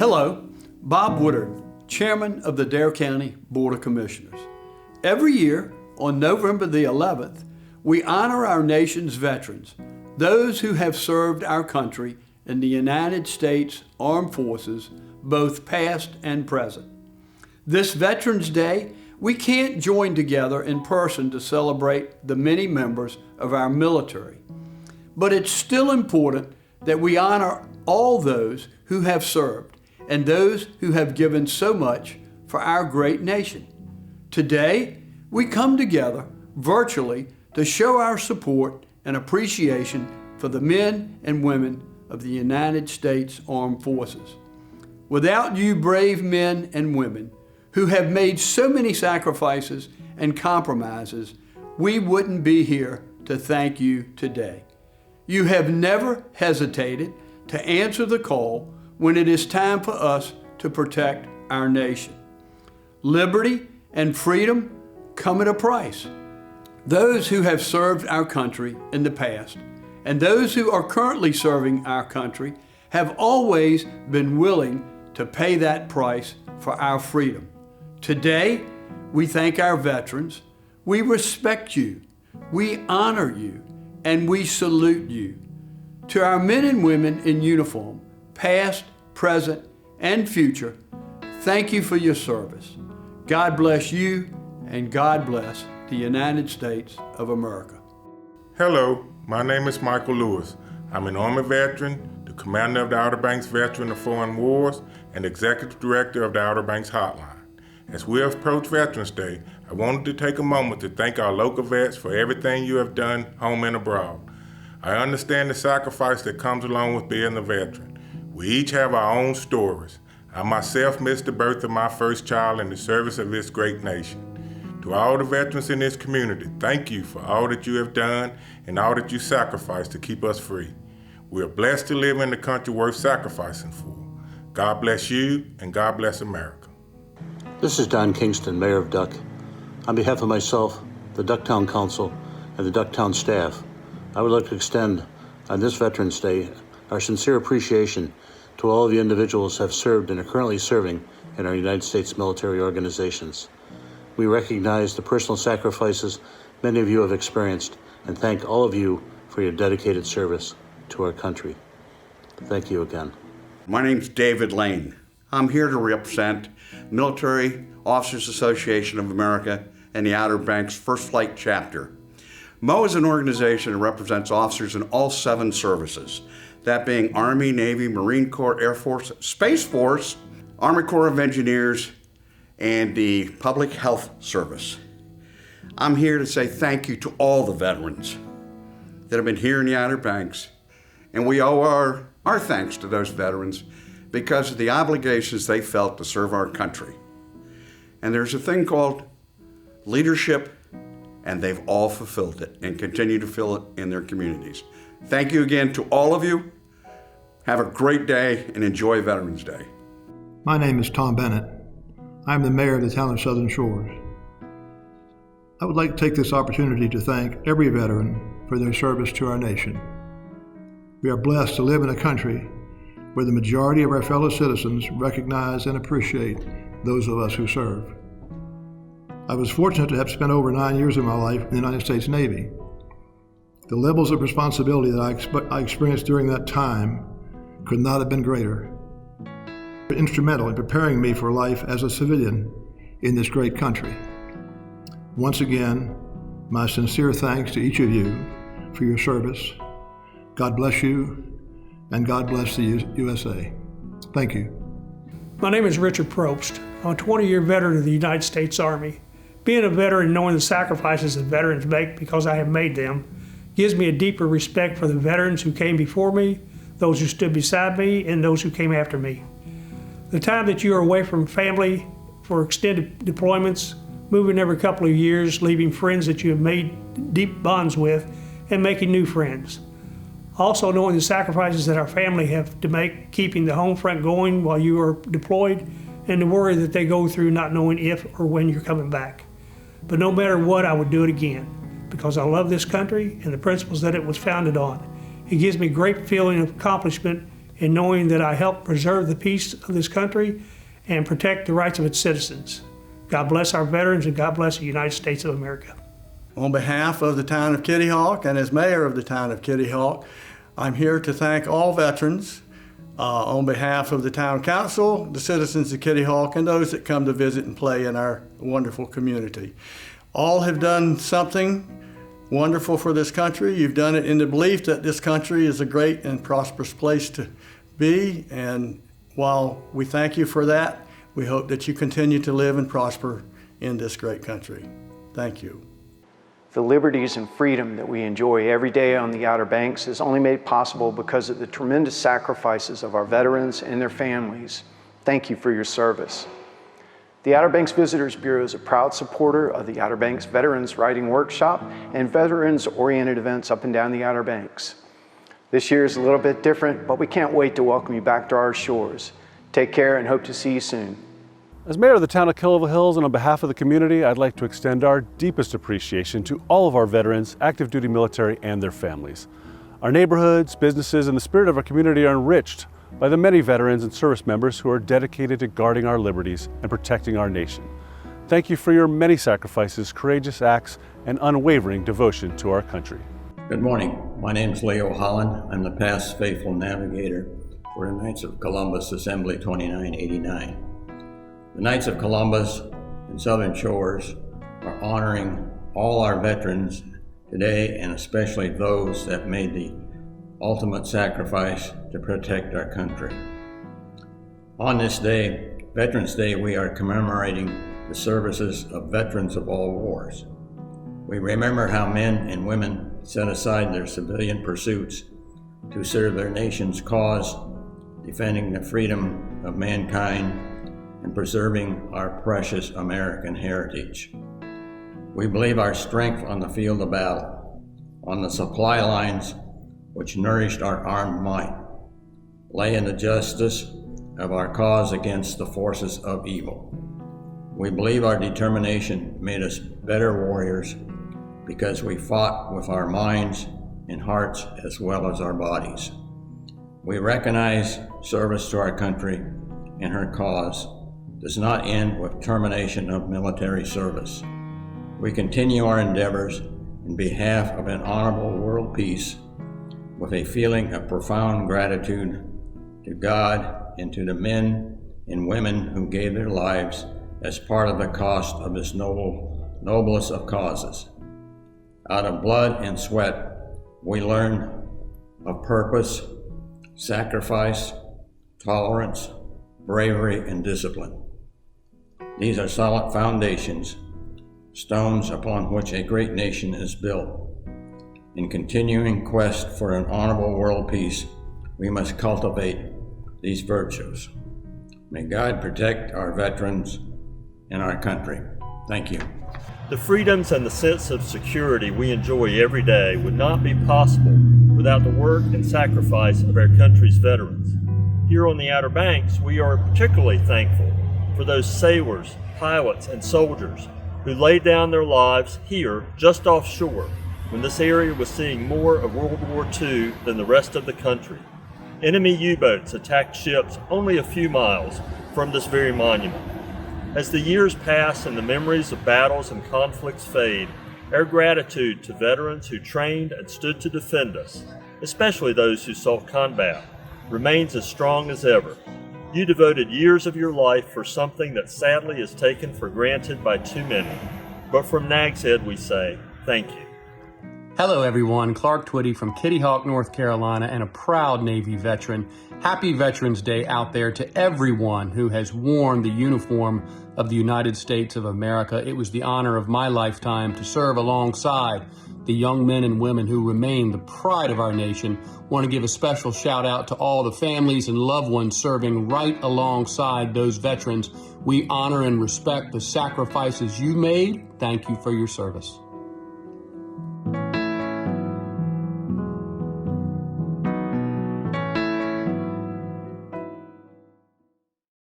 Hello, Bob Woodard, Chairman of the Dare County Board of Commissioners. Every year, on November the 11th, we honor our nation's veterans, those who have served our country in the United States Armed Forces, both past and present. This Veterans Day, we can't join together in person to celebrate the many members of our military, but it's still important that we honor all those who have served and those who have given so much for our great nation. Today, we come together virtually to show our support and appreciation for the men and women of the United States Armed Forces. Without you brave men and women who have made so many sacrifices and compromises, we wouldn't be here to thank you today. You have never hesitated to answer the call when it is time for us to protect our nation. Liberty and freedom come at a price. Those who have served our country in the past and those who are currently serving our country have always been willing to pay that price for our freedom. Today, we thank our veterans, we respect you, we honor you, and we salute you. To our men and women in uniform, past, present, and future, thank you for your service. God bless you, and God bless the United States of America. Hello, my name is Michael Lewis. I'm an Army veteran, the commander of the Outer Banks Veteran of Foreign Wars, and executive director of the Outer Banks Hotline. As we approach Veterans Day, I wanted to take a moment to thank our local vets for everything you have done home and abroad. I understand the sacrifice that comes along with being a veteran. We each have our own stories. I myself missed the birth of my first child in the service of this great nation. To all the veterans in this community, thank you for all that you have done and all that you sacrificed to keep us free. We are blessed to live in a country worth sacrificing for. God bless you, and God bless America. This is Don Kingston, Mayor of Duck. On behalf of myself, the Ducktown Council, and the Ducktown staff, I would like to extend on this Veterans Day our sincere appreciation to all of the individuals who have served and are currently serving in our United States military organizations. We recognize the personal sacrifices many of you have experienced and thank all of you for your dedicated service to our country. Thank you again. My name's David Lane. I'm here to represent Military Officers Association of America and the Outer Banks First Flight Chapter. MO is an organization that represents officers in all 7 services, that being Army, Navy, Marine Corps, Air Force, Space Force, Army Corps of Engineers, and the Public Health Service. I'm here to say thank you to all the veterans that have been here in the Outer Banks, and we owe our thanks to those veterans because of the obligations they felt to serve our country. And there's a thing called leadership, and they've all fulfilled it and continue to fill it in their communities. Thank you again to all of you. Have a great day and enjoy Veterans Day. My name is Tom Bennett. I'm the mayor of the town of Southern Shores. I would like to take this opportunity to thank every veteran for their service to our nation. We are blessed to live in a country where the majority of our fellow citizens recognize and appreciate those of us who serve. I was fortunate to have spent over 9 years of my life in the United States Navy. The levels of responsibility that I experienced during that time could not have been greater. Instrumental in preparing me for life as a civilian in this great country. Once again, my sincere thanks to each of you for your service. God bless you, and God bless the USA. Thank you. My name is Richard Probst. I'm a 20-year veteran of the United States Army. Being a veteran and knowing the sacrifices that veterans make because I have made them gives me a deeper respect for the veterans who came before me, those who stood beside me, and those who came after me. The time that you are away from family for extended deployments, moving every couple of years, leaving friends that you have made deep bonds with, and making new friends. Also knowing the sacrifices that our family have to make, keeping the home front going while you are deployed, and the worry that they go through not knowing if or when you're coming back. But no matter what, I would do it again, because I love this country and the principles that it was founded on. It gives me great feeling of accomplishment in knowing that I help preserve the peace of this country and protect the rights of its citizens. God bless our veterans, and God bless the United States of America. On behalf of the town of Kitty Hawk and as mayor of the town of Kitty Hawk, I'm here to thank all veterans on behalf of the town council, the citizens of Kitty Hawk, and those that come to visit and play in our wonderful community. All have done something wonderful for this country. You've done it in the belief that this country is a great and prosperous place to be, and while we thank you for that, we hope that you continue to live and prosper in this great country. Thank you. The liberties and freedom that we enjoy every day on the Outer Banks is only made possible because of the tremendous sacrifices of our veterans and their families. Thank you for your service. The Outer Banks Visitors Bureau is a proud supporter of the Outer Banks Veterans Writing Workshop and veterans-oriented events up and down the Outer Banks. This year is a little bit different, but we can't wait to welcome you back to our shores. Take care and hope to see you soon. As mayor of the town of Killable Hills and on behalf of the community, I'd like to extend our deepest appreciation to all of our veterans, active duty military, and their families. Our neighborhoods, businesses, and the spirit of our community are enriched by the many veterans and service members who are dedicated to guarding our liberties and protecting our nation. Thank you for your many sacrifices, courageous acts, and unwavering devotion to our country. Good morning. My name is Leo Holland. I'm the past faithful navigator for the Knights of Columbus Assembly 2989. The Knights of Columbus and Southern Shores are honoring all our veterans today, and especially those that made the ultimate sacrifice to protect our country. On this day, Veterans Day, we are commemorating the services of veterans of all wars. We remember how men and women set aside their civilian pursuits to serve their nation's cause, defending the freedom of mankind and preserving our precious American heritage. We believe our strength on the field of battle, on the supply lines which nourished our armed might, lay in the justice of our cause against the forces of evil. We believe our determination made us better warriors because we fought with our minds and hearts as well as our bodies. We recognize service to our country and her cause does not end with termination of military service. We continue our endeavors in behalf of an honorable world peace with a feeling of profound gratitude to God and to the men and women who gave their lives as part of the cost of this noblest of causes. Out of blood and sweat, we learn of purpose, sacrifice, tolerance, bravery, and discipline. These are solid foundations, stones upon which a great nation is built. In continuing quest for an honorable world peace, we must cultivate these virtues. May God protect our veterans and our country. Thank you. The freedoms and the sense of security we enjoy every day would not be possible without the work and sacrifice of our country's veterans. Here on the Outer Banks, we are particularly thankful for those sailors, pilots, and soldiers who laid down their lives here just offshore when this area was seeing more of World War II than the rest of the country. Enemy U-boats attacked ships only a few miles from this very monument. As the years pass and the memories of battles and conflicts fade, our gratitude to veterans who trained and stood to defend us, especially those who saw combat, remains as strong as ever. You devoted years of your life for something that sadly is taken for granted by too many. But from Nags Head we say, thank you. Hello everyone, Clark Twitty from Kitty Hawk, North Carolina, and a proud Navy veteran. Happy Veterans Day out there to everyone who has worn the uniform of the United States of America. It was the honor of my lifetime to serve alongside the young men and women who remain the pride of our nation. Want to give a special shout out to all the families and loved ones serving right alongside those veterans. We honor and respect the sacrifices you made. Thank you for your service.